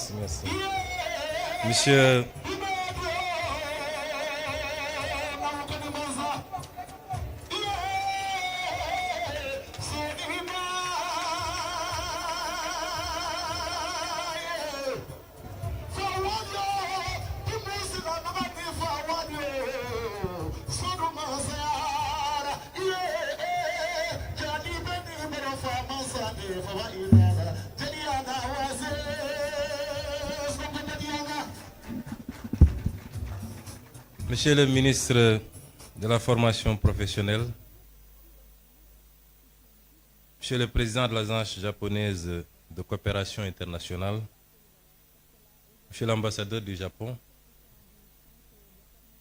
Merci, merci. Monsieur... Monsieur le ministre de la formation professionnelle, Monsieur le président de l'Agence japonaise de coopération internationale, Monsieur l'ambassadeur du Japon,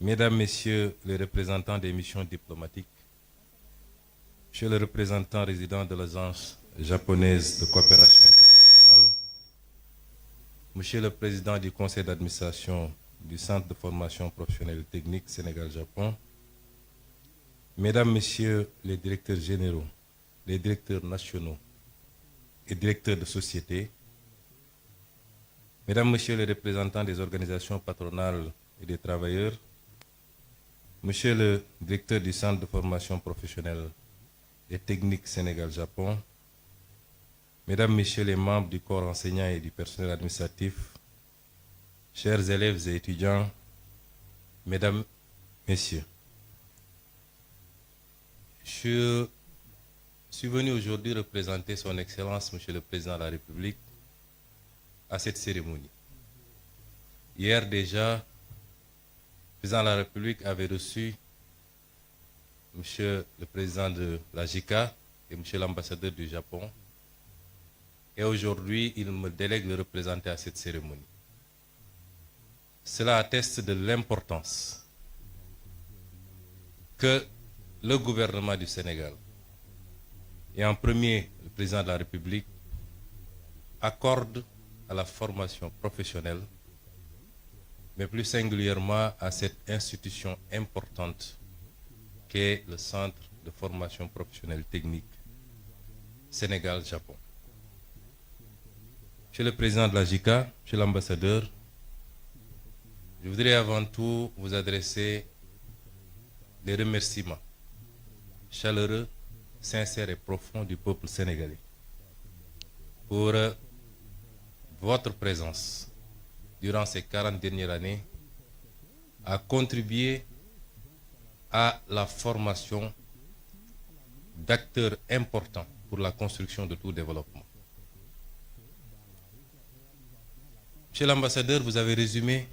Mesdames, Messieurs les représentants des missions diplomatiques, Monsieur le représentant résident de l'Agence japonaise de coopération internationale, Monsieur le président du conseil d'administration du Centre de formation professionnelle et technique Sénégal-Japon, Mesdames, Messieurs les directeurs généraux, les directeurs nationaux et directeurs de société, Mesdames, Messieurs les représentants des organisations patronales et des travailleurs, Monsieur le directeur du Centre de formation professionnelle et technique Sénégal-Japon, Mesdames, Messieurs les membres du corps enseignant et du personnel administratif, chers élèves et étudiants, Mesdames, Messieurs, je suis venu aujourd'hui représenter Son Excellence, Monsieur le Président de la République, à cette cérémonie. Hier déjà, le Président de la République avait reçu Monsieur le Président de la JICA et Monsieur l'ambassadeur du Japon. Et aujourd'hui, il me délègue de le représenter à cette cérémonie. Cela atteste de l'importance que le gouvernement du Sénégal, et en premier le président de la République, accorde à la formation professionnelle, mais plus singulièrement à cette institution importante qu'est le Centre de formation professionnelle technique Sénégal-Japon. Monsieur le président de la JICA, monsieur l'ambassadeur, je voudrais avant tout vous adresser des remerciements chaleureux, sincères et profonds du peuple sénégalais pour votre présence durant ces 40 dernières années à contribuer à la formation d'acteurs importants pour la construction de tout développement. Monsieur l'ambassadeur, vous avez résumé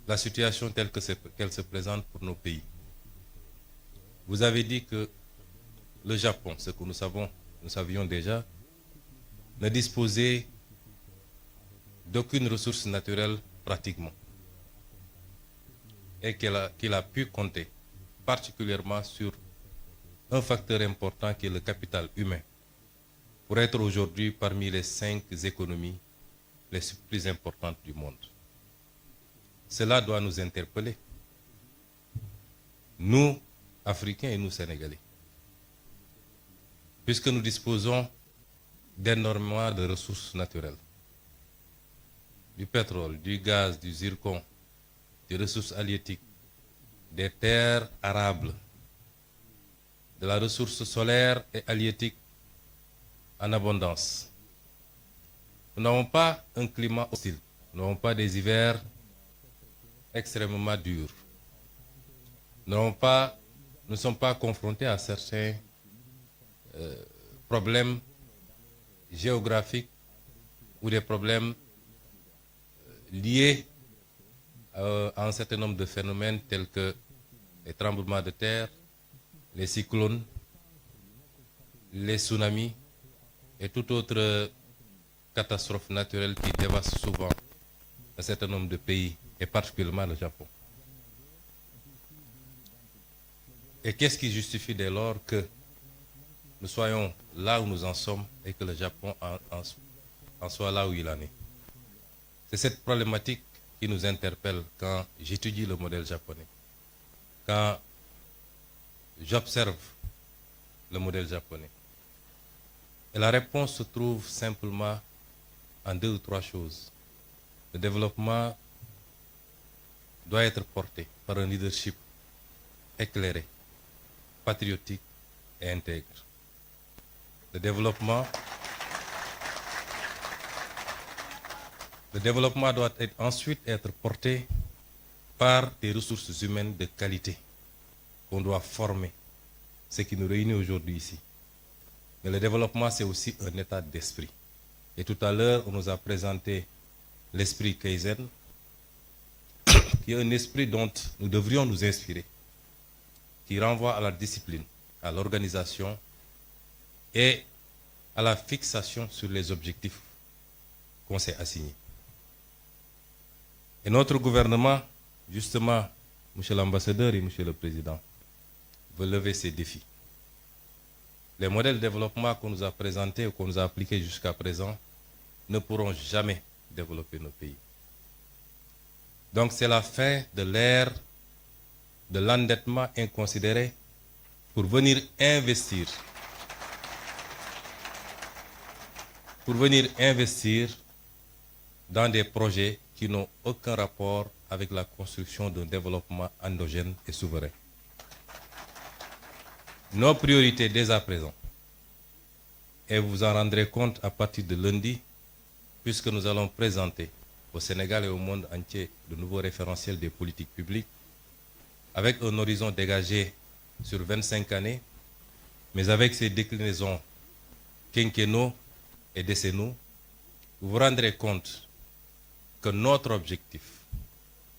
la situation telle qu'elle se présente pour nos pays. Vous avez dit que le Japon, ce que nous savions déjà, ne disposait d'aucune ressource naturelle pratiquement, et qu'il a pu compter particulièrement sur un facteur important qui est le capital humain, pour être aujourd'hui parmi les 5 économies les plus importantes du monde. Cela doit nous interpeller, nous, Africains et nous, Sénégalais, puisque nous disposons d'énormément de ressources naturelles, du pétrole, du gaz, du zircon, des ressources halieutiques, des terres arables, de la ressource solaire et halieutique en abondance. Nous n'avons pas un climat hostile, nous n'avons pas des hivers extrêmement durs. Nous ne sommes pas confrontés à certains problèmes géographiques ou des problèmes liés à un certain nombre de phénomènes tels que les tremblements de terre, les cyclones, les tsunamis et toute autre catastrophe naturelle qui dévaste souvent un certain nombre de pays, et particulièrement le Japon. Et qu'est-ce qui justifie dès lors que nous soyons là où nous en sommes et que le Japon en soit là où il en est? C'est cette problématique qui nous interpelle quand j'étudie le modèle japonais, quand j'observe le modèle japonais. Et la réponse se trouve simplement en 2 ou 3 choses. Le développement doit être porté par un leadership éclairé, patriotique et intègre. Le développement doit ensuite être porté par des ressources humaines de qualité qu'on doit former, ce qui nous réunit aujourd'hui ici. Mais le développement, c'est aussi un état d'esprit. Et tout à l'heure, on nous a présenté l'esprit Kaizen, qui est un esprit dont nous devrions nous inspirer, qui renvoie à la discipline, à l'organisation et à la fixation sur les objectifs qu'on s'est assignés. Et notre gouvernement, justement, Monsieur l'ambassadeur et Monsieur le Président, veut lever ces défis. Les modèles de développement qu'on nous a présentés ou qu'on nous a appliqués jusqu'à présent ne pourront jamais développer nos pays. Donc c'est la fin de l'ère de l'endettement inconsidéré pour venir investir dans des projets qui n'ont aucun rapport avec la construction d'un développement endogène et souverain. Nos priorités dès à présent, et vous en rendrez compte à partir de lundi, puisque nous allons présenter au Sénégal et au monde entier de nouveaux référentiels des politiques publiques, avec un horizon dégagé sur 25 années, mais avec ses déclinaisons quinquennaux et décennaux, vous vous rendrez compte que notre objectif,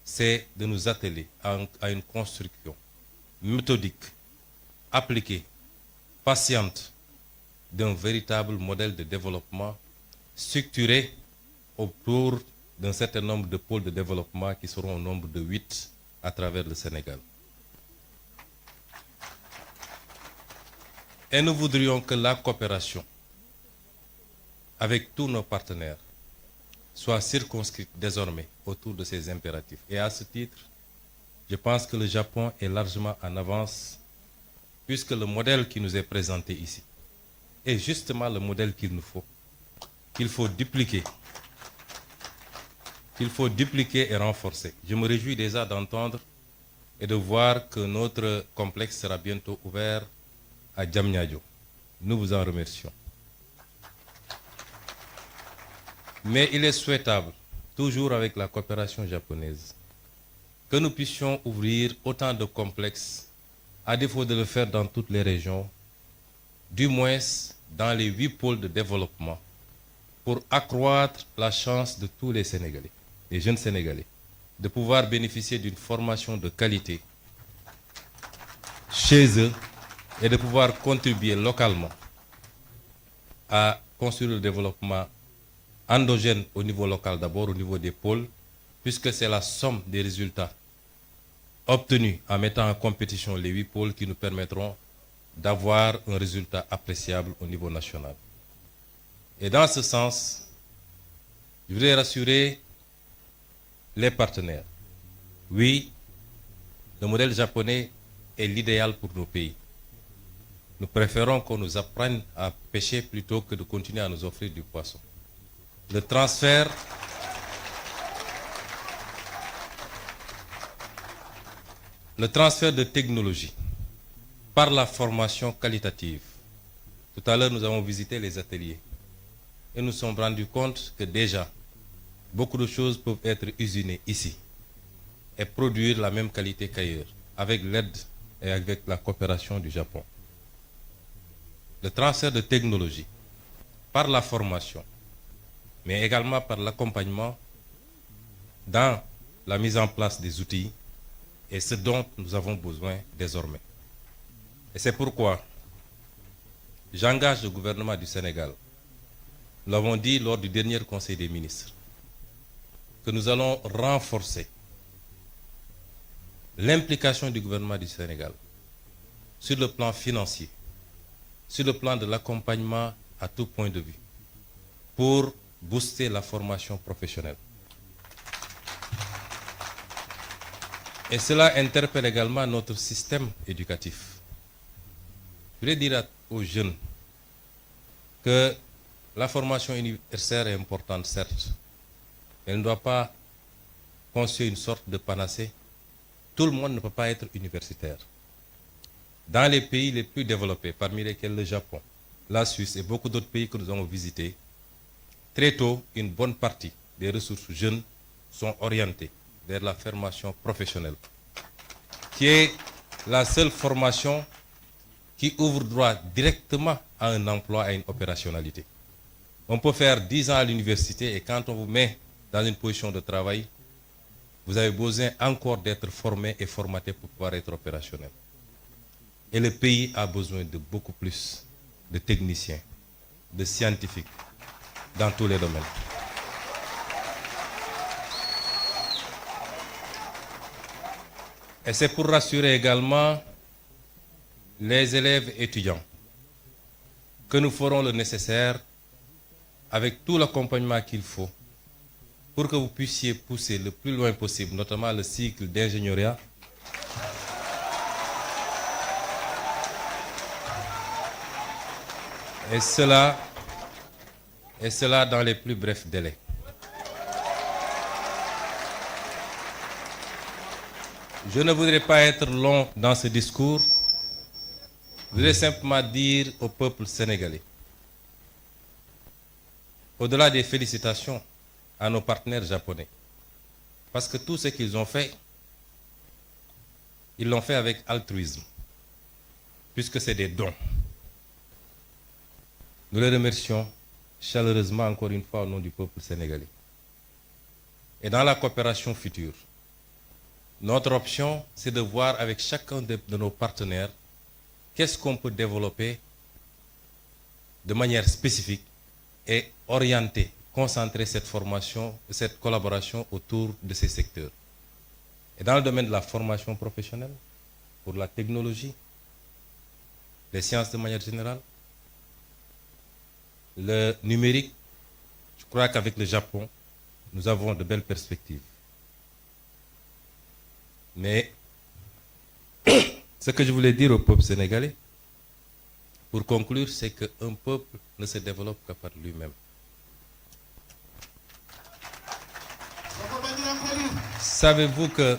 c'est de nous atteler à une construction méthodique, appliquée, patiente, d'un véritable modèle de développement structuré autour d'un certain nombre de pôles de développement qui seront au nombre de 8 à travers le Sénégal. Et nous voudrions que la coopération avec tous nos partenaires soit circonscrite désormais autour de ces impératifs. Et à ce titre, je pense que le Japon est largement en avance, puisque le modèle qui nous est présenté ici est justement le modèle qu'il nous faut, qu'il faut dupliquer et renforcer. Je me réjouis déjà d'entendre et de voir que notre complexe sera bientôt ouvert à Diamniadio. Nous vous en remercions. Mais il est souhaitable, toujours avec la coopération japonaise, que nous puissions ouvrir autant de complexes, à défaut de le faire dans toutes les régions, du moins dans les 8 pôles de développement, pour accroître la chance de tous les Sénégalais, les jeunes Sénégalais, de pouvoir bénéficier d'une formation de qualité chez eux et de pouvoir contribuer localement à construire le développement endogène au niveau local d'abord, au niveau des pôles, puisque c'est la somme des résultats obtenus en mettant en compétition les 8 pôles qui nous permettront d'avoir un résultat appréciable au niveau national. Et dans ce sens, je voudrais rassurer les partenaires. Oui, le modèle japonais est l'idéal pour nos pays. Nous préférons qu'on nous apprenne à pêcher plutôt que de continuer à nous offrir du poisson. Le transfert de technologie par la formation qualitative. Tout à l'heure, nous avons visité les ateliers et nous sommes rendus compte que déjà, beaucoup de choses peuvent être usinées ici et produire la même qualité qu'ailleurs, avec l'aide et avec la coopération du Japon. Le transfert de technologie par la formation, mais également par l'accompagnement dans la mise en place des outils et ce dont nous avons besoin désormais. Et c'est pourquoi j'engage le gouvernement du Sénégal, nous l'avons dit lors du dernier Conseil des ministres, que nous allons renforcer l'implication du gouvernement du Sénégal sur le plan financier, sur le plan de l'accompagnement à tout point de vue, pour booster la formation professionnelle. Et cela interpelle également notre système éducatif. Je voudrais dire aux jeunes que la formation universitaire est importante, certes. Elle ne doit pas constituer une sorte de panacée. Tout le monde ne peut pas être universitaire. Dans les pays les plus développés, parmi lesquels le Japon, la Suisse et beaucoup d'autres pays que nous avons visités, très tôt, une bonne partie des ressources jeunes sont orientées vers la formation professionnelle, qui est la seule formation qui ouvre droit directement à un emploi, à une opérationnalité. On peut faire 10 ans à l'université et quand on vous met dans une position de travail, vous avez besoin encore d'être formé et formaté pour pouvoir être opérationnel. Et le pays a besoin de beaucoup plus de techniciens, de scientifiques, dans tous les domaines. Et c'est pour rassurer également les élèves étudiants que nous ferons le nécessaire avec tout l'accompagnement qu'il faut pour que vous puissiez pousser le plus loin possible, notamment le cycle d'ingénieuriat, et cela dans les plus brefs délais. Je ne voudrais pas être long dans ce discours. Je voudrais simplement dire au peuple sénégalais, au-delà des félicitations à nos partenaires japonais, parce que tout ce qu'ils ont fait, ils l'ont fait avec altruisme, puisque c'est des dons. Nous les remercions chaleureusement encore une fois au nom du peuple sénégalais. Et dans la coopération future, notre option, c'est de voir avec chacun de nos partenaires qu'est-ce qu'on peut développer de manière spécifique et orienter, concentrer cette formation, cette collaboration autour de ces secteurs. Et dans le domaine de la formation professionnelle, pour la technologie, les sciences de manière générale, le numérique, je crois qu'avec le Japon, nous avons de belles perspectives. Mais ce que je voulais dire au peuple sénégalais, pour conclure, c'est qu'un peuple ne se développe que par lui-même. Savez-vous que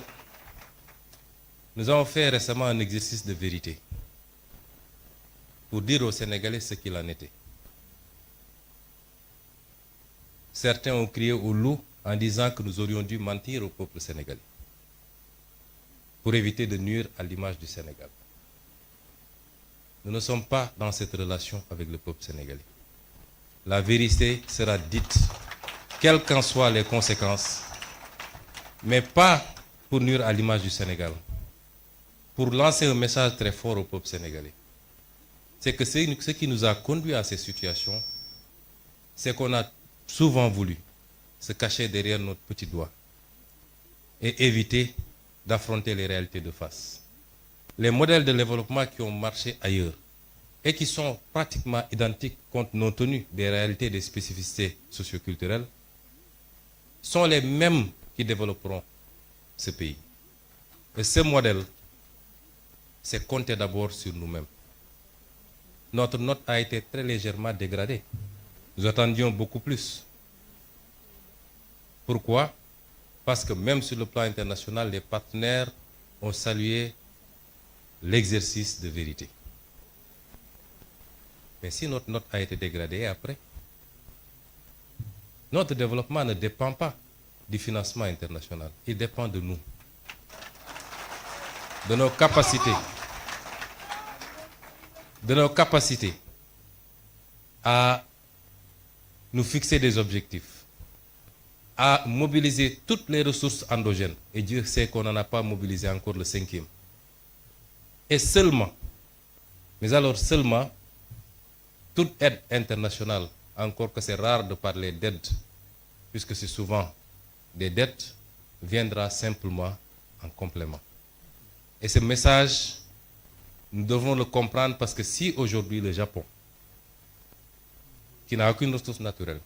nous avons fait récemment un exercice de vérité pour dire aux Sénégalais ce qu'il en était. Certains ont crié au loup en disant que nous aurions dû mentir au peuple sénégalais pour éviter de nuire à l'image du Sénégal. Nous ne sommes pas dans cette relation avec le peuple sénégalais. La vérité sera dite, quelles qu'en soient les conséquences, mais pas pour nuire à l'image du Sénégal, pour lancer un message très fort au peuple sénégalais. C'est que ce qui nous a conduit à ces situations, c'est qu'on a souvent voulu se cacher derrière notre petit doigt et éviter d'affronter les réalités de face. Les modèles de développement qui ont marché ailleurs et qui sont pratiquement identiques compte tenu des réalités et des spécificités socioculturelles sont les mêmes qui développeront ce pays. Et ce modèle, c'est compter d'abord sur nous-mêmes. Notre note a été très légèrement dégradée. Nous attendions beaucoup plus. Pourquoi? Parce que même sur le plan international, les partenaires ont salué l'exercice de vérité. Mais si notre note a été dégradée après, notre développement ne dépend pas du financement international. Il dépend de nous, de nos capacités à nous fixer des objectifs, à mobiliser toutes les ressources endogènes. Et Dieu sait qu'on n'en a pas mobilisé encore le 5e. Et seulement, mais alors seulement, toute aide internationale, encore que c'est rare de parler d'aide, puisque c'est souvent des dettes, viendra simplement en complément. Et ce message, nous devons le comprendre parce que si aujourd'hui le Japon, qui n'a aucune ressource naturelle,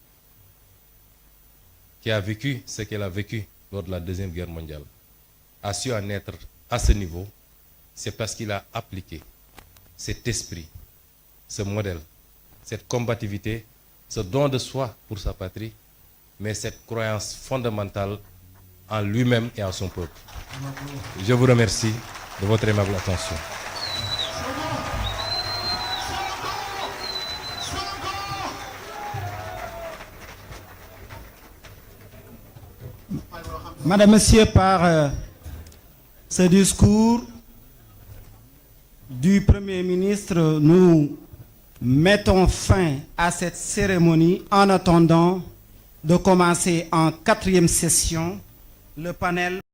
qui a vécu ce qu'elle a vécu lors de la Deuxième Guerre mondiale, a su en être à ce niveau, c'est parce qu'il a appliqué cet esprit, ce modèle, cette combativité, ce don de soi pour sa patrie, mais cette croyance fondamentale en lui-même et en son peuple. Je vous remercie de votre aimable attention. Madame, Monsieur, par ce discours du Premier ministre, nous mettons fin à cette cérémonie en attendant de commencer en 4e session le panel